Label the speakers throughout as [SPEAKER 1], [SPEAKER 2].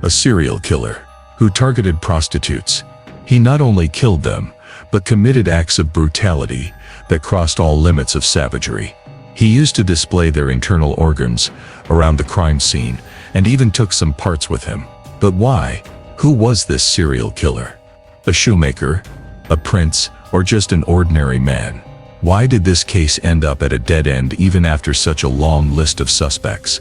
[SPEAKER 1] a serial killer who targeted prostitutes. He not only killed them, but committed acts of brutality that crossed all limits of savagery. He used to display their internal organs around the crime scene and even took some parts with him. But why? Who was this serial killer? A shoemaker? A prince? Or just an ordinary man? Why did this case end up at a dead end even after such a long list of suspects?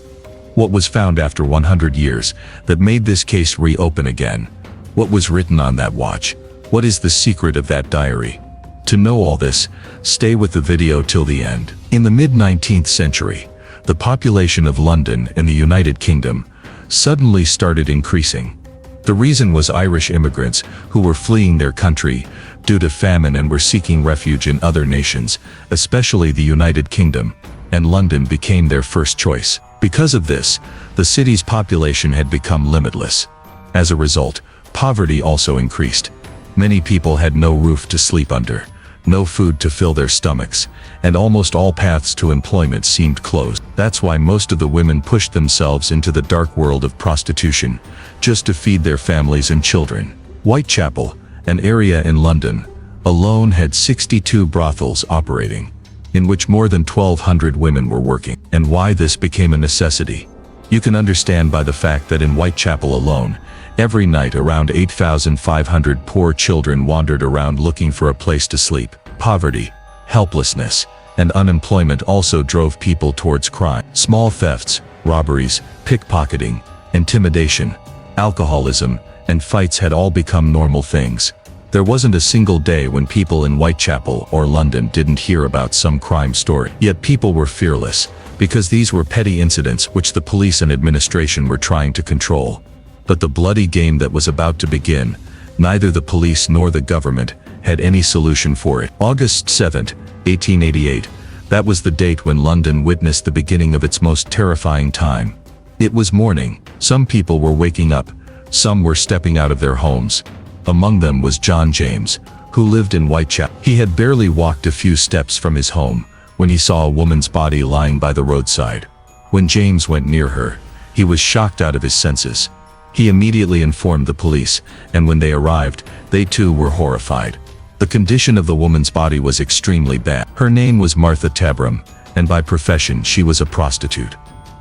[SPEAKER 1] What was found after 100 years that made this case reopen again? What was written on that watch? What is the secret of that diary? To know all this, stay with the video till the end. In the mid-19th century, the population of London and the United Kingdom suddenly started increasing. The reason was Irish immigrants who were fleeing their country due to famine and were seeking refuge in other nations, especially the United Kingdom, and London became their first choice. Because of this, the city's population had become limitless. As a result, poverty also increased. Many people had no roof to sleep under, no food to fill their stomachs, and almost all paths to employment seemed closed. That's why most of the women pushed themselves into the dark world of prostitution, just to feed their families and children. Whitechapel, an area in London, alone had 62 brothels operating, in which more than 1,200 women were working. And why this became a necessity? You can understand by the fact that in Whitechapel alone, every night around 8,500 poor children wandered around looking for a place to sleep. Poverty, helplessness, and unemployment also drove people towards crime. Small thefts, robberies, pickpocketing, intimidation, alcoholism, and fights had all become normal things. There wasn't a single day when people in Whitechapel or London didn't hear about some crime story. Yet people were fearless, because these were petty incidents which the police and administration were trying to control. But the bloody game that was about to begin, neither the police nor the government had any solution for it. August 7, 1888, that was the date when London witnessed the beginning of its most terrifying time. It was morning. Some people were waking up. Some were stepping out of their homes. Among them was John James, who lived in Whitechapel. He had barely walked a few steps from his home when he saw a woman's body lying by the roadside. When James went near her, he was shocked out of his senses. He immediately informed the police, and when they arrived, they too were horrified. The condition of the woman's body was extremely bad. Her name was Martha Tabram, and by profession she was a prostitute.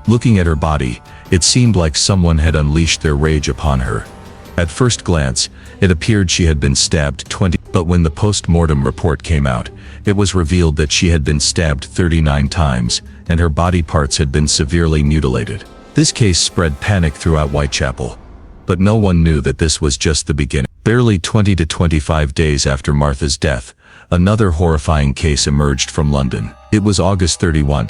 [SPEAKER 1] Looking at her body, it seemed like someone had unleashed their rage upon her. At first glance, it appeared she had been stabbed 20, but when the post-mortem report came out, it was revealed that she had been stabbed 39 times, and her body parts had been severely mutilated. This case spread panic throughout Whitechapel, but no one knew that this was just the beginning. Barely 20 to 25 days after Martha's death, another horrifying case emerged from London. It was August 31,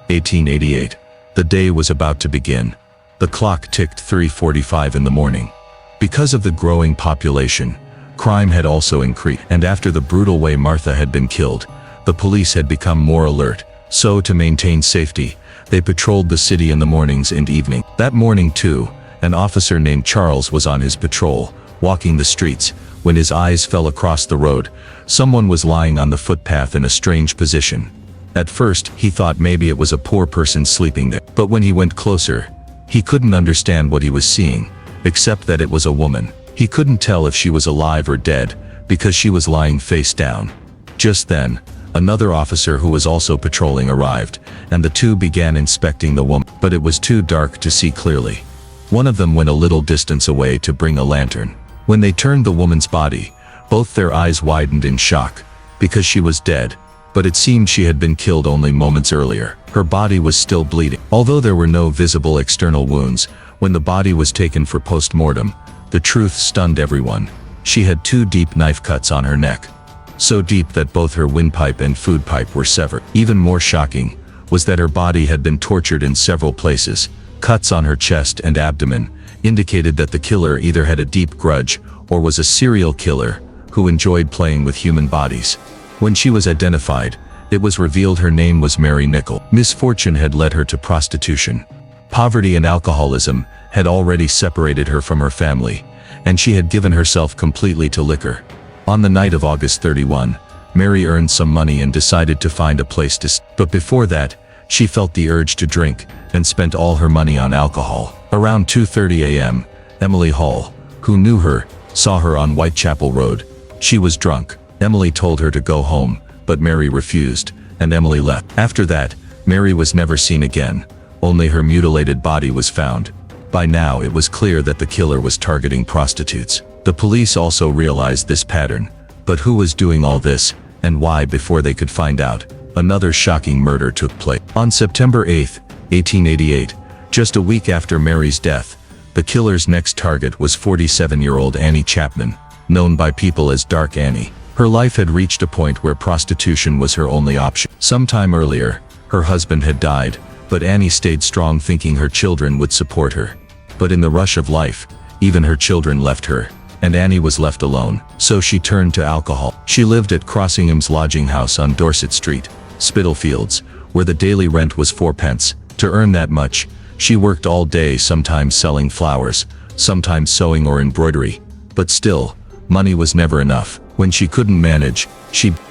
[SPEAKER 1] 1888. The day was about to begin. The clock ticked 3:45 in the morning. Because of the growing population, crime had also increased, and after the brutal way Martha had been killed, the police had become more alert. So to maintain safety, they patrolled the city in the mornings and evening. That morning too, an officer named Charles was on his patrol, walking the streets, when his eyes fell across the road. Someone was lying on the footpath in a strange position. At first, he thought maybe it was a poor person sleeping there. But when he went closer, he couldn't understand what he was seeing, except that it was a woman. He couldn't tell if she was alive or dead, because she was lying face down. Just then, another officer who was also patrolling arrived, and the two began inspecting the woman. But it was too dark to see clearly. One of them went a little distance away to bring a lantern. When they turned the woman's body, both their eyes widened in shock, because she was dead. But it seemed she had been killed only moments earlier. Her body was still bleeding. Although there were no visible external wounds, when the body was taken for post-mortem, the truth stunned everyone. She had 2 deep knife cuts on her neck. So deep that both her windpipe and food pipe were severed. Even more shocking was that her body had been tortured in several places. Cuts on her chest and abdomen indicated that the killer either had a deep grudge or was a serial killer who enjoyed playing with human bodies. When she was identified, it was revealed her name was Mary Nichol. Misfortune had led her to prostitution. Poverty and alcoholism had already separated her from her family, and she had given herself completely to liquor. On the night of August 31, Mary earned some money and decided to find a place to stay. But before that, she felt the urge to drink and spent all her money on alcohol. Around 2:30 a.m., Emily Hall, who knew her, saw her on Whitechapel Road. She was drunk. Emily told her to go home, but Mary refused, and Emily left. After that, Mary was never seen again. Only her mutilated body was found. By now it was clear that the killer was targeting prostitutes. The police also realized this pattern. But who was doing all this, and why before they could find out? Another shocking murder took place. On September 8, 1888, just a week after Mary's death, the killer's next target was 47-year-old Annie Chapman, known by people as Dark Annie. Her life had reached a point where prostitution was her only option. Sometime earlier, her husband had died, but Annie stayed strong, thinking her children would support her. But in the rush of life, even her children left her, and Annie was left alone, so she turned to alcohol. She lived at Crossingham's lodging house on Dorset Street, Spitalfields, where the daily rent was 4p. To earn that much, she worked all day, sometimes selling flowers, sometimes sewing or embroidery. But still, money was never enough. When she couldn't manage,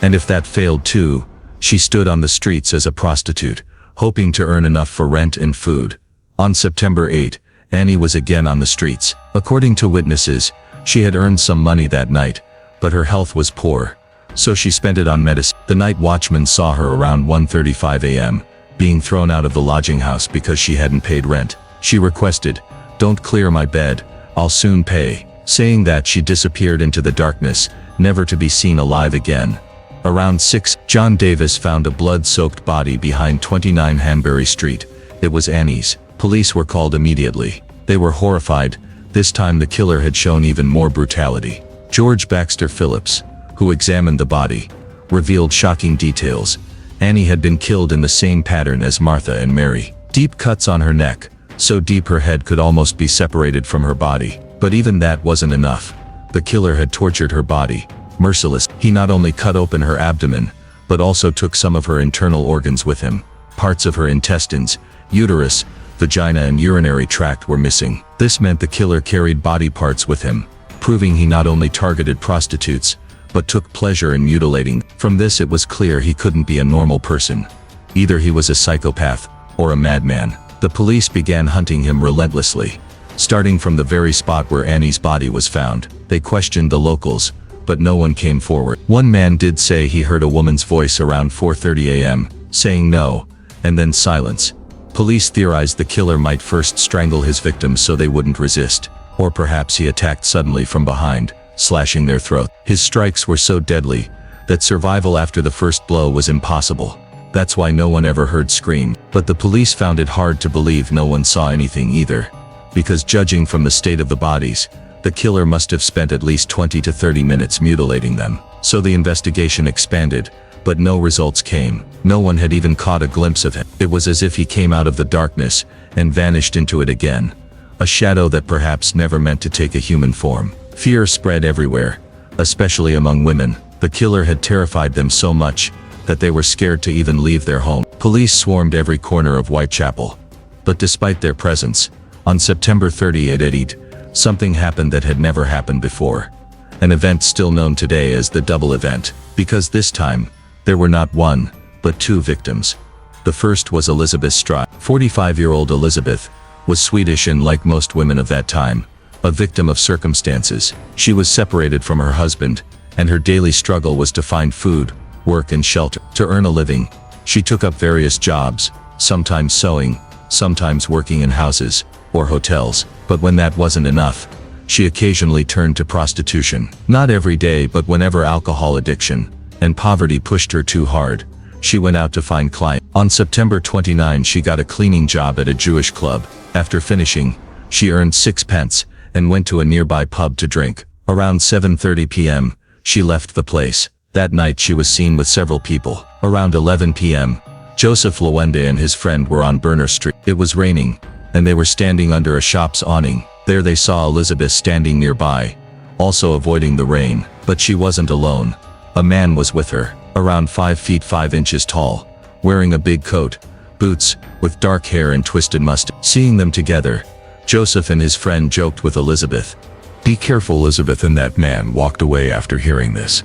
[SPEAKER 1] and if that failed too, she stood on the streets as a prostitute, hoping to earn enough for rent and food. On September 8, Annie was again on the streets. According to witnesses, she had earned some money that night, but her health was poor, so she spent it on medicine. The night watchman saw her around 1:35 a.m., being thrown out of the lodging house because she hadn't paid rent. She requested, "Don't clear my bed, I'll soon pay." Saying that, she disappeared into the darkness, never to be seen alive again. Around 6, John Davis found a blood-soaked body behind 29 Hanbury Street. It was Annie's. Police were called immediately. They were horrified. This time the killer had shown even more brutality. George Baxter Phillips, who examined the body, revealed shocking details. Annie had been killed in the same pattern as Martha and Mary. Deep cuts on her neck, so deep her head could almost be separated from her body. But even that wasn't enough. The killer had tortured her body, merciless. He not only cut open her abdomen, but also took some of her internal organs with him. Parts of her intestines, uterus, vagina and urinary tract were missing. This meant the killer carried body parts with him, proving he not only targeted prostitutes, but took pleasure in mutilating. From this it was clear he couldn't be a normal person. Either he was a psychopath, or a madman. The police began hunting him relentlessly. Starting from the very spot where Annie's body was found, they questioned the locals, but no one came forward. One man did say he heard a woman's voice around 4:30 a.m., saying no, and then silence. Police theorized the killer might first strangle his victims so they wouldn't resist, or perhaps he attacked suddenly from behind, slashing their throat. His strikes were so deadly that survival after the first blow was impossible. That's why no one ever heard scream. But the police found it hard to believe no one saw anything either, because judging from the state of the bodies, the killer must have spent at least 20 to 30 minutes mutilating them. So the investigation expanded, but no results came. No one had even caught a glimpse of him. It was as if he came out of the darkness and vanished into it again. A shadow that perhaps never meant to take a human form. Fear spread everywhere, especially among women. The killer had terrified them so much that they were scared to even leave their home. Police swarmed every corner of Whitechapel. But despite their presence, on September 30, something happened that had never happened before. An event still known today as the double event, because this time, there were not one, but two victims. The first was Elizabeth Stride. 45-year-old Elizabeth was Swedish and, like most women of that time, a victim of circumstances. She was separated from her husband, and her daily struggle was to find food, work and shelter. To earn a living, she took up various jobs, sometimes sewing, sometimes working in houses or hotels. But when that wasn't enough, she occasionally turned to prostitution. Not every day, but whenever alcohol addiction and poverty pushed her too hard, she went out to find clients. On September 29, she got a cleaning job at a Jewish club. After finishing, she earned 6p and went to a nearby pub to drink. Around 7:30 p.m., she left the place. That night she was seen with several people. Around 11 p.m., Joseph Lawende and his friend were on Burner Street. It was raining, and they were standing under a shop's awning. There they saw Elizabeth standing nearby, also avoiding the rain. But she wasn't alone. A man was with her, around 5 feet 5 inches tall, wearing a big coat, boots, with dark hair and twisted mustache. Seeing them together, Joseph and his friend joked with Elizabeth. "Be careful, Elizabeth," and that man walked away after hearing this.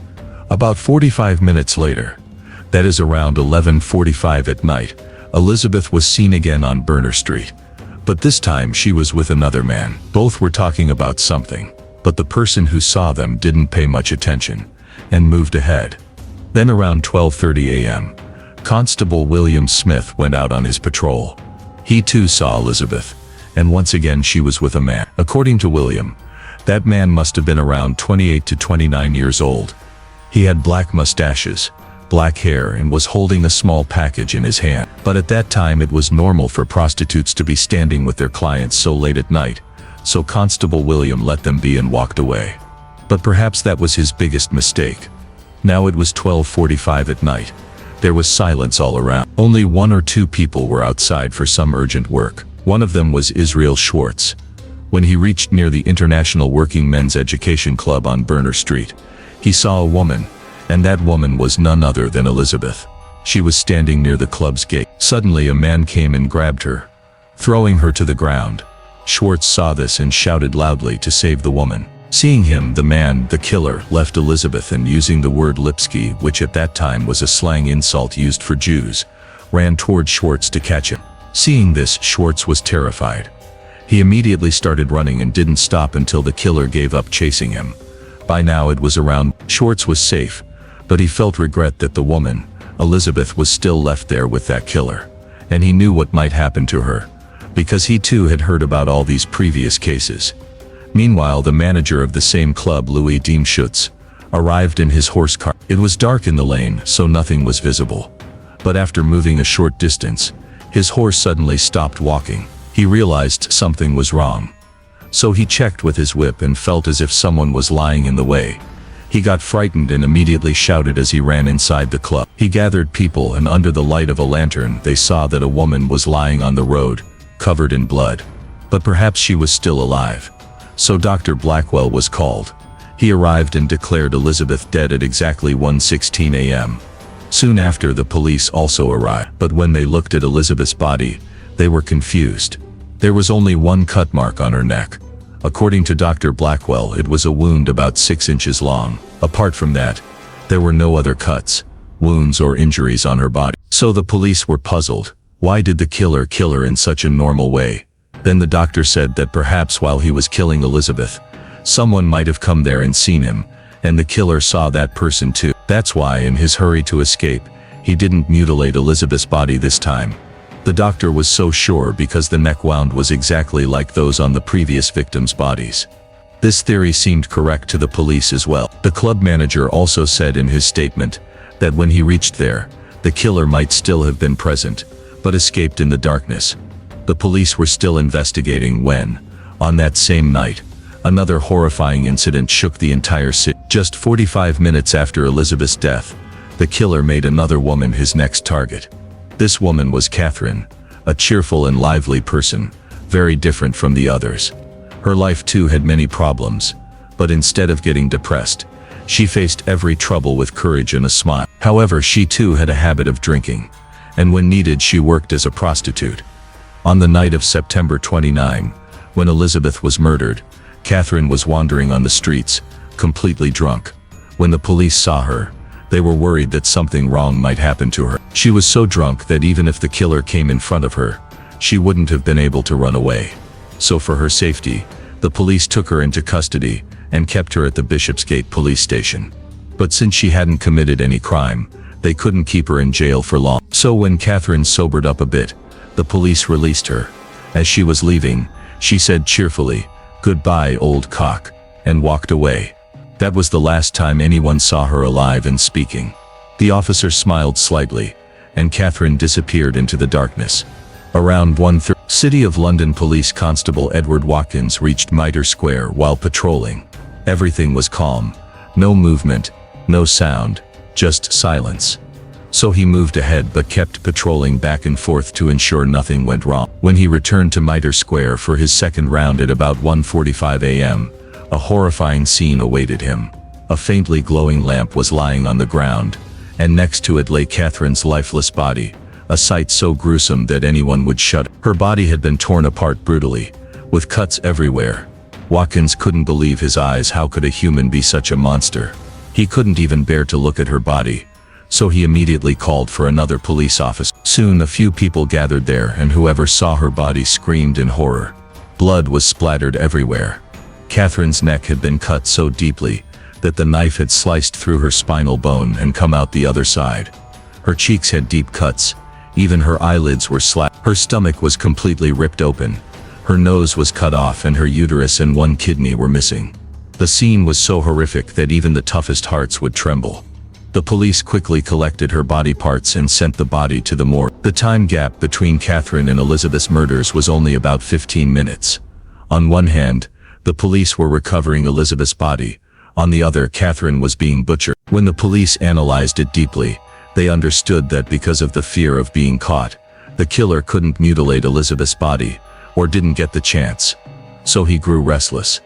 [SPEAKER 1] About 45 minutes later, that is around 11:45 at night, Elizabeth was seen again on Burner Street. But this time she was with another man. Both were talking about something, but the person who saw them didn't pay much attention and moved ahead. Then around 12:30 a.m., Constable William Smith went out on his patrol. He too saw Elizabeth, and once again she was with a man. According to William, that man must have been around 28 to 29 years old. He had black mustaches, black hair, and was holding a small package in his hand. But at that time it was normal for prostitutes to be standing with their clients so late at night, so Constable William let them be and walked away. But perhaps that was his biggest mistake. Now it was 12:45 at night. There was silence all around. Only one or two people were outside for some urgent work. One of them was Israel Schwartz. When he reached near the International Working Men's Education Club on Berner Street, he saw a woman, and that woman was none other than Elizabeth. She was standing near the club's gate. Suddenly a man came and grabbed her, throwing her to the ground. Schwartz saw this and shouted loudly to save the woman. Seeing him, the man, the killer, left Elizabeth and using the word Lipski, which at that time was a slang insult used for Jews, ran toward Schwartz to catch him. Seeing this, Schwartz was terrified. He immediately started running and didn't stop until the killer gave up chasing him. By now it was around. Schwartz was safe, but he felt regret that the woman, Elizabeth, was still left there with that killer, and he knew what might happen to her, because he too had heard about all these previous cases. Meanwhile, the manager of the same club, Louis Diemschutz, arrived in his horse car. It was dark in the lane, so nothing was visible. But after moving a short distance, his horse suddenly stopped walking. He realized something was wrong. So he checked with his whip and felt as if someone was lying in the way. He got frightened and immediately shouted as he ran inside the club. He gathered people, and under the light of a lantern they saw that a woman was lying on the road, covered in blood. But perhaps she was still alive. So Dr. Blackwell was called. He arrived and declared Elizabeth dead at exactly 1:16 a.m. Soon after, the police also arrived. But when they looked at Elizabeth's body, they were confused. There was only one cut mark on her neck. According to Dr. Blackwell, it was a wound about 6 inches long. Apart from that, there were no other cuts, wounds, or injuries on her body. So the police were puzzled. Why did the killer kill her in such a normal way? Then the doctor said that perhaps while he was killing Elizabeth, someone might have come there and seen him, and the killer saw that person too. That's why, in his hurry to escape, he didn't mutilate Elizabeth's body this time. The doctor was so sure because the neck wound was exactly like those on the previous victims' bodies. This theory seemed correct to the police as well. The club manager also said in his statement that when he reached there, the killer might still have been present, but escaped in the darkness. The police were still investigating when, on that same night, another horrifying incident shook the entire city. Just 45 minutes after Elizabeth's death, the killer made another woman his next target. This woman was Catherine, a cheerful and lively person, very different from the others. Her life too had many problems, but instead of getting depressed, she faced every trouble with courage and a smile. However, she too had a habit of drinking, and when needed she worked as a prostitute. On the night of September 29, when Elizabeth was murdered, Catherine was wandering on the streets, completely drunk. When the police saw her, they were worried that something wrong might happen to her. She was so drunk that even if the killer came in front of her, she wouldn't have been able to run away. So for her safety, the police took her into custody and kept her at the Bishopsgate police station. But since she hadn't committed any crime, they couldn't keep her in jail for long. So when Catherine sobered up a bit, the police released her. As she was leaving, she said cheerfully, "Goodbye, old cock," and walked away. That was the last time anyone saw her alive and speaking. The officer smiled slightly, and Catherine disappeared into the darkness. Around 1:30, City of London Police Constable Edward Watkins reached Mitre Square while patrolling. Everything was calm. No movement, no sound, just silence. So he moved ahead but kept patrolling back and forth to ensure nothing went wrong. When he returned to Mitre Square for his second round at about 1:45 a.m., a horrifying scene awaited him. A faintly glowing lamp was lying on the ground, and next to it lay Catherine's lifeless body, a sight so gruesome that anyone would shudder. Her body had been torn apart brutally, with cuts everywhere. Watkins couldn't believe his eyes. How could a human be such a monster? He couldn't even bear to look at her body, so he immediately called for another police officer. Soon a few people gathered there, and whoever saw her body screamed in horror. Blood was splattered everywhere. Catherine's neck had been cut so deeply that the knife had sliced through her spinal bone and come out the other side. Her cheeks had deep cuts, even her eyelids were slashed. Her stomach was completely ripped open. Her nose was cut off and her uterus and one kidney were missing. The scene was so horrific that even the toughest hearts would tremble. The police quickly collected her body parts and sent the body to the morgue. The time gap between Catherine and Elizabeth's murders was only about 15 minutes. On one hand, the police were recovering Elizabeth's body. On the other, Catherine was being butchered. When the police analyzed it deeply, they understood that because of the fear of being caught, the killer couldn't mutilate Elizabeth's body, or didn't get the chance. So he grew restless.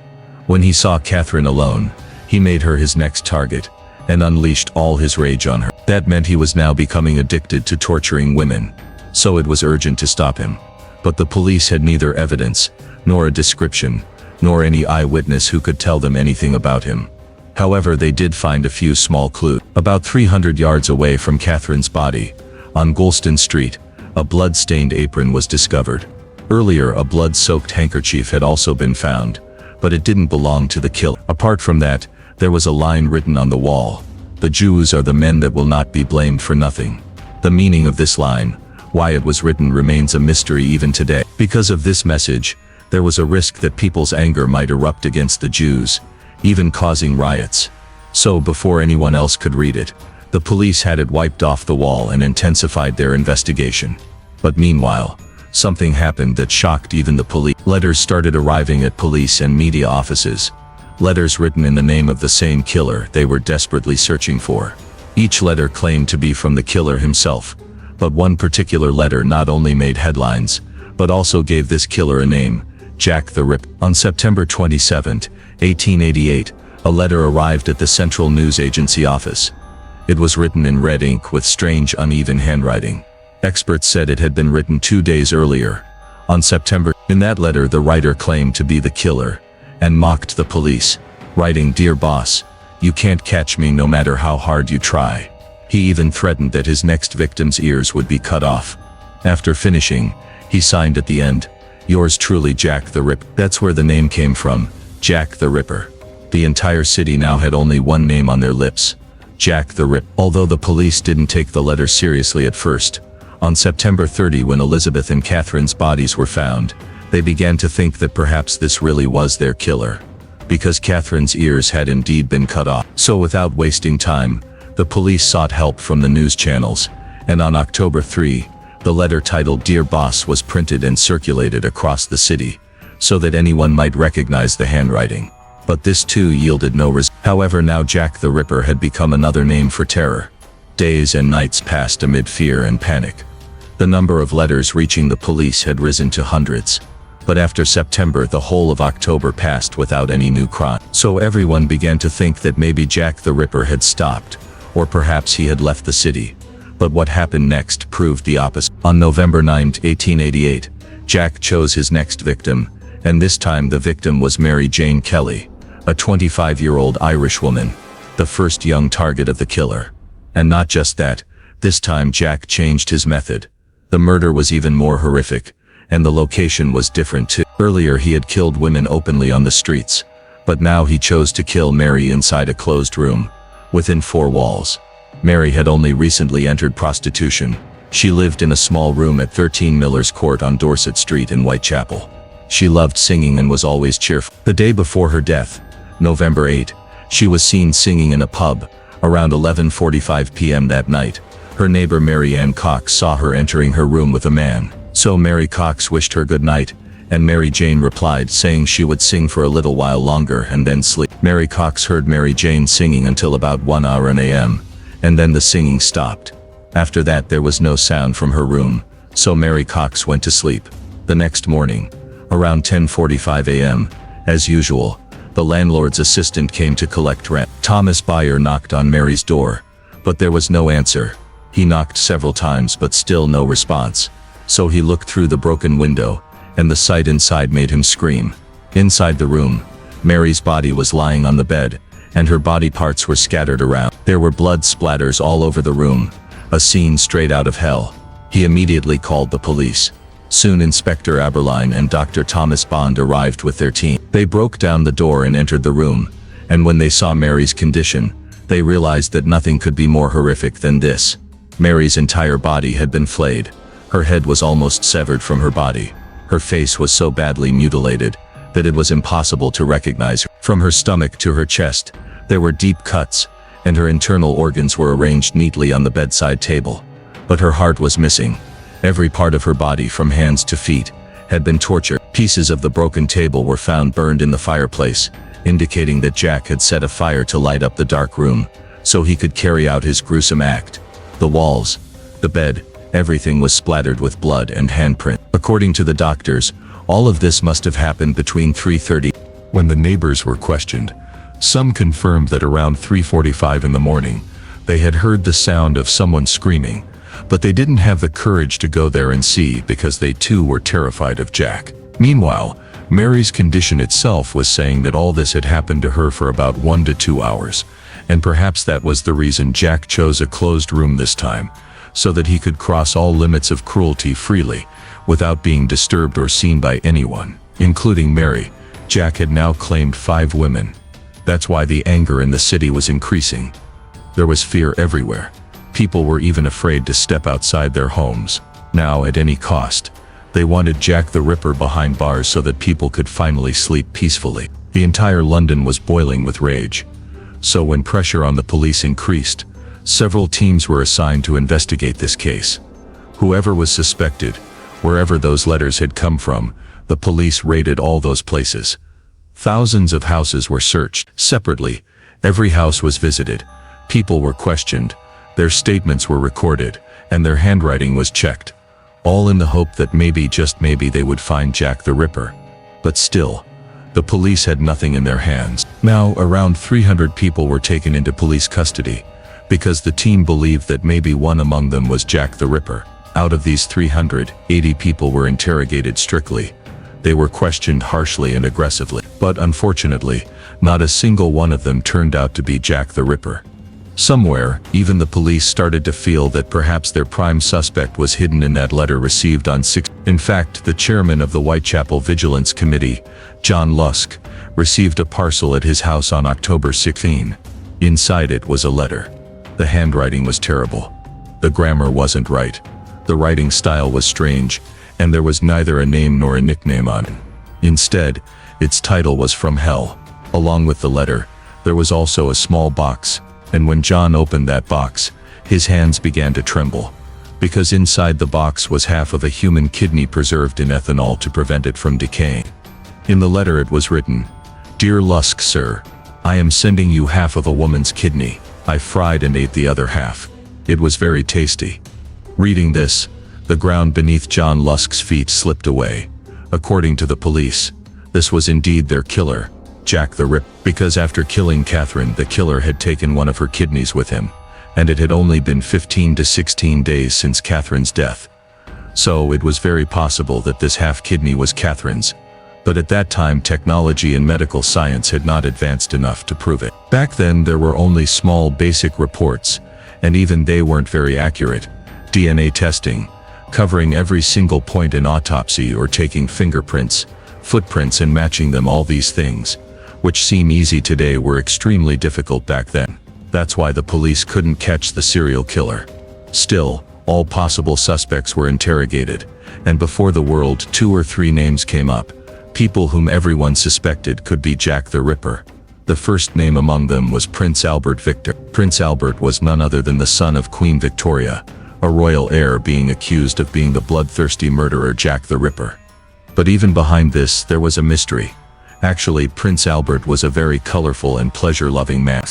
[SPEAKER 1] When he saw Catherine alone, he made her his next target, and unleashed all his rage on her. That meant he was now becoming addicted to torturing women, so it was urgent to stop him. But the police had neither evidence, nor a description, nor any eyewitness who could tell them anything about him. However, they did find a few small clues. About 300 yards away from Catherine's body, on Golston Street, a blood-stained apron was discovered. Earlier, a blood-soaked handkerchief had also been found, but it didn't belong to the killer. Apart from that, there was a line written on the wall: "The Jews are the men that will not be blamed for nothing." The meaning of this line, why it was written, remains a mystery even today. Because of this message, there was a risk that people's anger might erupt against the Jews, even causing riots. So before anyone else could read it, the police had it wiped off the wall and intensified their investigation. But meanwhile, something happened that shocked even the police. Letters started arriving at police and media offices. Letters written in the name of the same killer they were desperately searching for. Each letter claimed to be from the killer himself, but one particular letter not only made headlines, but also gave this killer a name: Jack the Ripper. On September 27, 1888, a letter arrived at the Central News Agency office. It was written in red ink with strange uneven handwriting. Experts said it had been written 2 days earlier, on September. In that letter, the writer claimed to be the killer, and mocked the police, writing, "Dear boss, you can't catch me no matter how hard you try." He even threatened that his next victim's ears would be cut off. After finishing, he signed at the end, "Yours truly, Jack the Ripper." That's where the name came from, Jack the Ripper. The entire city now had only one name on their lips: Jack the Ripper. Although the police didn't take the letter seriously at first, on September 30, when Elizabeth and Catherine's bodies were found, they began to think that perhaps this really was their killer, because Catherine's ears had indeed been cut off. So without wasting time, the police sought help from the news channels, and on October 3, the letter titled "Dear Boss" was printed and circulated across the city, so that anyone might recognize the handwriting. But this too yielded no result. However, now Jack the Ripper had become another name for terror. Days and nights passed amid fear and panic. The number of letters reaching the police had risen to hundreds. But after September, the whole of October passed without any new crime. So everyone began to think that maybe Jack the Ripper had stopped, or perhaps he had left the city. But what happened next proved the opposite. On November 9, 1888, Jack chose his next victim, and this time the victim was Mary Jane Kelly, a 25-year-old Irish woman, the first young target of the killer. And not just that, this time Jack changed his method. The murder was even more horrific, and the location was different too. Earlier he had killed women openly on the streets, but now he chose to kill Mary inside a closed room, within 4 walls. Mary had only recently entered prostitution. She lived in a small room at 13 Miller's Court on Dorset Street in Whitechapel. She loved singing and was always cheerful. The day before her death, November 8, she was seen singing in a pub, around 11:45 p.m. that night. Her neighbor Mary Ann Cox saw her entering her room with a man. So Mary Cox wished her good night, and Mary Jane replied, saying she would sing for a little while longer and then sleep. Mary Cox heard Mary Jane singing until about 1 a.m., and then the singing stopped. After that there was no sound from her room, so Mary Cox went to sleep. The next morning, around 10:45 a.m., as usual, the landlord's assistant came to collect rent. Thomas Byer knocked on Mary's door, but there was no answer. He knocked several times but still no response. So he looked through the broken window, and the sight inside made him scream. Inside the room, Mary's body was lying on the bed, and her body parts were scattered around. There were blood splatters all over the room, a scene straight out of hell. He immediately called the police. Soon Inspector Aberline and Dr. Thomas Bond arrived with their team. They broke down the door and entered the room, and when they saw Mary's condition, they realized that nothing could be more horrific than this. Mary's entire body had been flayed. Her head was almost severed from her body. Her face was so badly mutilated that it was impossible to recognize her. From her stomach to her chest, there were deep cuts, and her internal organs were arranged neatly on the bedside table. But her heart was missing. Every part of her body, from hands to feet, had been tortured. Pieces of the broken table were found burned in the fireplace, indicating that Jack had set a fire to light up the dark room, so he could carry out his gruesome act. The walls, the bed, everything was splattered with blood and handprint. According to the doctors, all of this must have happened between 3:30. When the neighbors were questioned, some confirmed that around 3:45 in the morning, they had heard the sound of someone screaming, but they didn't have the courage to go there and see because they too were terrified of Jack. Meanwhile, Mary's condition itself was saying that all this had happened to her for about 1 to 2 hours, and perhaps that was the reason Jack chose a closed room this time, so that he could cross all limits of cruelty freely, without being disturbed or seen by anyone, including Mary. Jack had now claimed 5 women. That's why the anger in the city was increasing. There was fear everywhere. People were even afraid to step outside their homes. Now, at any cost, they wanted Jack the Ripper behind bars so that people could finally sleep peacefully. The entire London was boiling with rage. So when pressure on the police increased, several teams were assigned to investigate this case. Whoever was suspected, wherever those letters had come from, the police raided all those places. Thousands of houses were searched. Separately, every house was visited. People were questioned. Their statements were recorded, and their handwriting was checked, all in the hope that maybe, just maybe, they would find Jack the Ripper. But still, the police had nothing in their hands. Now, around 300 people were taken into police custody, because the team believed that maybe one among them was Jack the Ripper. Out of these 380 people were interrogated strictly. They were questioned harshly and aggressively. But unfortunately, not a single one of them turned out to be Jack the Ripper. Somewhere, even the police started to feel that perhaps their prime suspect was hidden in that letter received on 6. In fact, the chairman of the Whitechapel Vigilance Committee, John Lusk, received a parcel at his house on October 16. Inside it was a letter. The handwriting was terrible. The grammar wasn't right. The writing style was strange, and there was neither a name nor a nickname on it. Instead, its title was From Hell. Along with the letter, there was also a small box. And when John opened that box, his hands began to tremble, because inside the box was half of a human kidney preserved in ethanol to prevent it from decaying. In the letter it was written, "Dear Lusk, sir, I am sending you half of a woman's kidney. I fried and ate the other half. It was very tasty." Reading this, the ground beneath John Lusk's feet slipped away. According to the police, this was indeed their killer, Jack the Ripper, because after killing Catherine, the killer had taken one of her kidneys with him, and it had only been 15 to 16 days since Catherine's death. So it was very possible that this half kidney was Catherine's. But at that time, technology and medical science had not advanced enough to prove it. Back then, there were only small basic reports, and even they weren't very accurate. DNA testing, covering every single point in autopsy, or taking fingerprints, footprints and matching them, all these things, which seem easy today, were extremely difficult back then. That's why the police couldn't catch the serial killer. Still, all possible suspects were interrogated, and before the world, 2 or 3 names came up, people whom everyone suspected could be Jack the Ripper. The first name among them was Prince Albert Victor. Prince Albert was none other than the son of Queen Victoria, a royal heir being accused of being the bloodthirsty murderer Jack the Ripper. But even behind this, there was a mystery. Actually, Prince Albert was a very colorful and pleasure-loving man.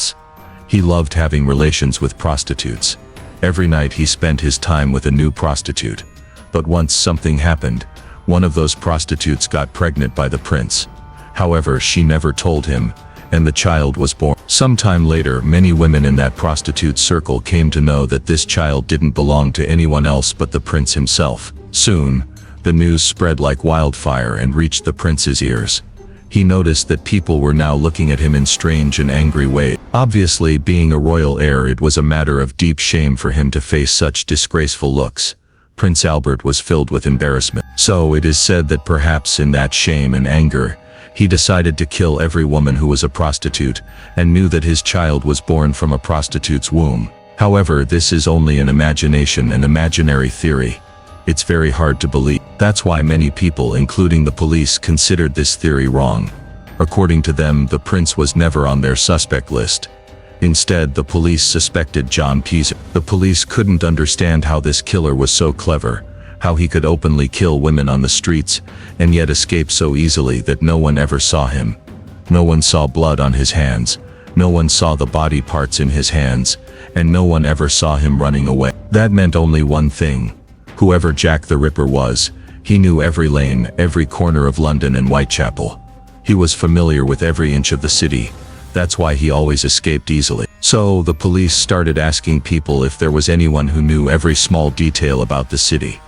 [SPEAKER 1] He loved having relations with prostitutes. Every night he spent his time with a new prostitute. But once something happened. One of those prostitutes got pregnant by the prince. However, she never told him, and the child was born. Sometime later, many women in that prostitute circle came to know that this child didn't belong to anyone else but the prince himself. Soon, the news spread like wildfire and reached the prince's ears. he noticed that people were now looking at him in strange and angry ways. Obviously, being a royal heir, it was a matter of deep shame for him to face such disgraceful looks. Prince Albert was filled with embarrassment. So it is said that perhaps in that shame and anger, he decided to kill every woman who was a prostitute, and knew that his child was born from a prostitute's womb. However, this is only an imagination, an imaginary theory. It's very hard to believe. That's why many people, including the police, considered this theory wrong. According to them, the prince was never on their suspect list. Instead, the police suspected John Peaser. The police couldn't understand how this killer was so clever, how he could openly kill women on the streets, and yet escape so easily that no one ever saw him. No one saw blood on his hands, no one saw the body parts in his hands, and no one ever saw him running away. That meant only one thing. Whoever Jack the Ripper was, he knew every lane, every corner of London and Whitechapel. He was familiar with every inch of the city. That's why he always escaped easily. So the police started asking people if there was anyone who knew every small detail about the city.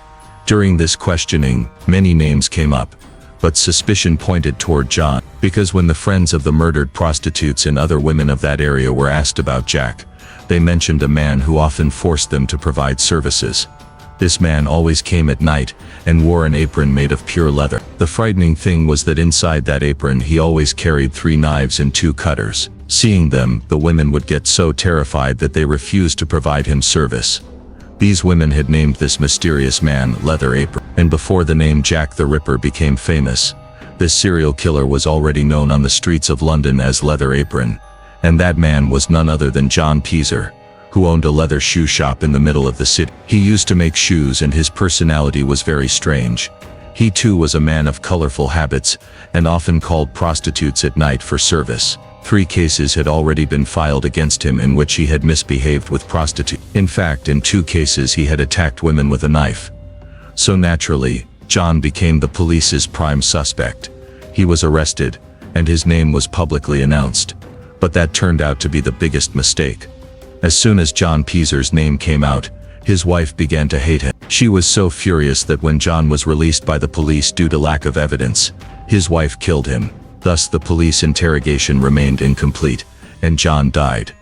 [SPEAKER 1] During this questioning, many names came up, but suspicion pointed toward John, because when the friends of the murdered prostitutes and other women of that area were asked about Jack, they mentioned a man who often forced them to provide services. This man always came at night and wore an apron made of pure leather. The frightening thing was that inside that apron he always carried 3 knives and 2 cutters. Seeing them, the women would get so terrified that they refused to provide him service. These women had named this mysterious man Leather Apron, and before the name Jack the Ripper became famous, this serial killer was already known on the streets of London as Leather Apron, and that man was none other than John Peaser, who owned a leather shoe shop in the middle of the city. He used to make shoes, and his personality was very strange. He too was a man of colorful habits, and often called prostitutes at night for service. 3 cases had already been filed against him in which he had misbehaved with prostitutes. In fact, in 2 cases he had attacked women with a knife. So naturally, John became the police's prime suspect. He was arrested, and his name was publicly announced. But that turned out to be the biggest mistake. As soon as John Peaser's name came out, his wife began to hate him. She was so furious that when John was released by the police due to lack of evidence, his wife killed him. Thus the police interrogation remained incomplete, and John died.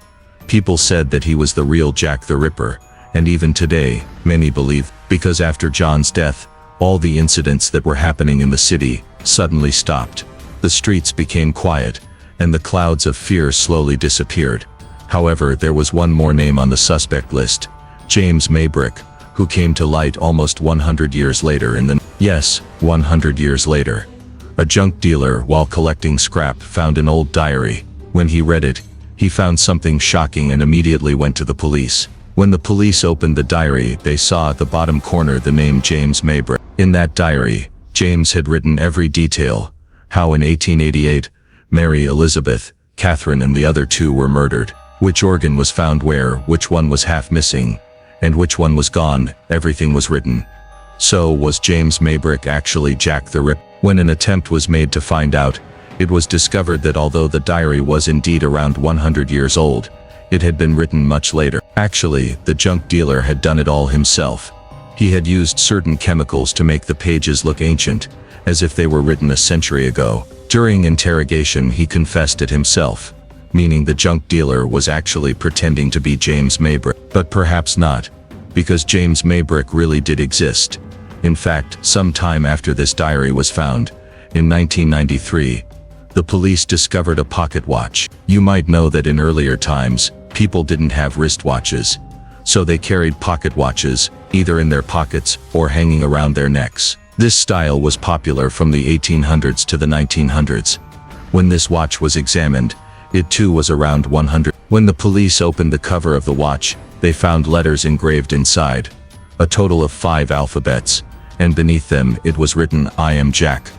[SPEAKER 1] People said that he was the real Jack the Ripper, and even today, many believe, because after John's death, all the incidents that were happening in the city suddenly stopped. The streets became quiet, and the clouds of fear slowly disappeared. However, there was one more name on the suspect list, James Maybrick, who came to light almost 100 years later in the... Yes, 100 years later. A junk dealer, while collecting scrap, found an old diary. When he read it, he found something shocking and immediately went to the police. When the police opened the diary, they saw at the bottom corner the name James Maybrick. In that diary, James had written every detail, how in 1888, Mary Elizabeth, Catherine and the other 2 were murdered. Which organ was found where, which one was half missing, and which one was gone. Everything was written. So was James Maybrick actually Jack the Ripper? When an attempt was made to find out, it was discovered that although the diary was indeed around 100 years old, it had been written much later. Actually, the junk dealer had done it all himself. He had used certain chemicals to make the pages look ancient, as if they were written a century ago. During interrogation, he confessed it himself, meaning the junk dealer was actually pretending to be James Maybrick. But perhaps not, because James Maybrick really did exist. In fact, some time after this diary was found, in 1993, the police discovered a pocket watch. You might know that in earlier times, people didn't have wristwatches, so they carried pocket watches, either in their pockets or hanging around their necks. This style was popular from the 1800s to the 1900s. When this watch was examined, it too was around 100. When the police opened the cover of the watch, they found letters engraved inside, a total of 5 alphabets, and beneath them it was written, "I am Jack."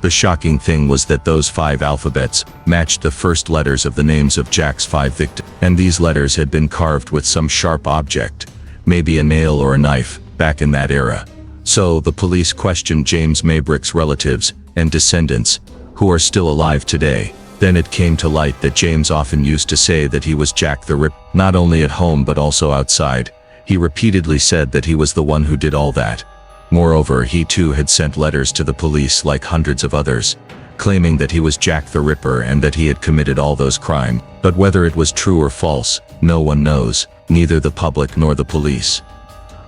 [SPEAKER 1] The shocking thing was that those 5 alphabets matched the first letters of the names of Jack's 5 victims, and these letters had been carved with some sharp object, maybe a nail or a knife, back in that era. So the police questioned James Maybrick's relatives and descendants, who are still alive today. Then it came to light that James often used to say that he was Jack the Ripper, not only at home but also outside. He repeatedly said that he was the one who did all that. Moreover, he too had sent letters to the police like hundreds of others, claiming that he was Jack the Ripper and that he had committed all those crimes. But whether it was true or false, no one knows, neither the public nor the police.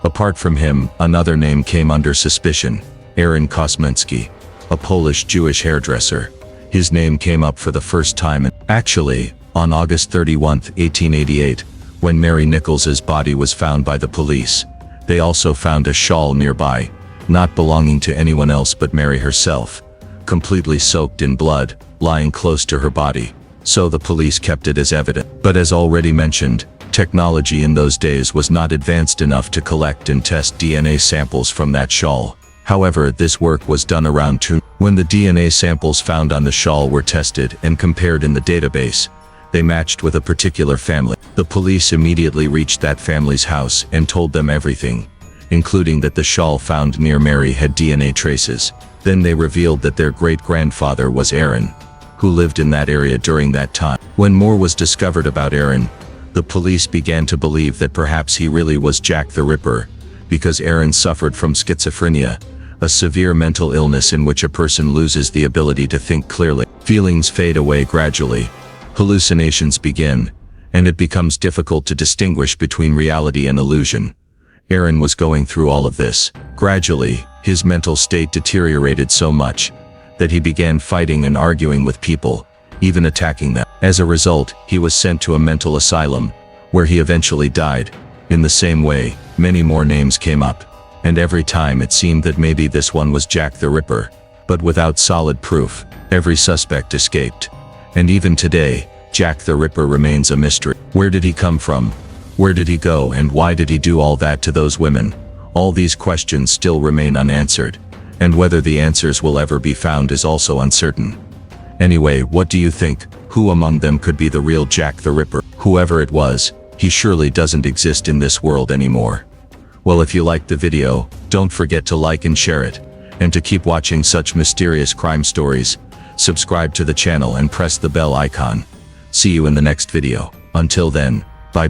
[SPEAKER 1] Apart from him, another name came under suspicion: Aaron Kosminski, a Polish Jewish hairdresser. His name came up for the first time. Actually, on August 31, 1888, when Mary Nichols's body was found by the police, they also found a shawl nearby, not belonging to anyone else but Mary herself, completely soaked in blood, lying close to her body. So the police kept it as evidence. But as already mentioned, technology in those days was not advanced enough to collect and test DNA samples from that shawl. However, this work was done around 2. When the DNA samples found on the shawl were tested and compared in the database, they matched with a particular family. The police immediately reached that family's house and told them everything, including that the shawl found near Mary had DNA traces. Then they revealed that their great-grandfather was Aaron, who lived in that area during that time. When more was discovered about Aaron, the police began to believe that perhaps he really was Jack the Ripper, because Aaron suffered from schizophrenia, a severe mental illness in which a person loses the ability to think clearly. Feelings fade away gradually, hallucinations begin, and it becomes difficult to distinguish between reality and illusion. Aaron was going through all of this. Gradually, his mental state deteriorated so much that he began fighting and arguing with people, even attacking them. As a result, he was sent to a mental asylum, where he eventually died. In the same way, many more names came up, and every time it seemed that maybe this one was Jack the Ripper. But without solid proof, every suspect escaped. And even today, Jack the Ripper remains a mystery. Where did he come from? Where did he go, and why did he do all that to those women? All these questions still remain unanswered, and whether the answers will ever be found is also uncertain. Anyway, what do you think? Who among them could be the real Jack the Ripper? Whoever it was, he surely doesn't exist in this world anymore. Well, if you liked the video, don't forget to like and share it, and to keep watching such mysterious crime stories, subscribe to the channel and press the bell icon. See you in the next video. Until then, bye.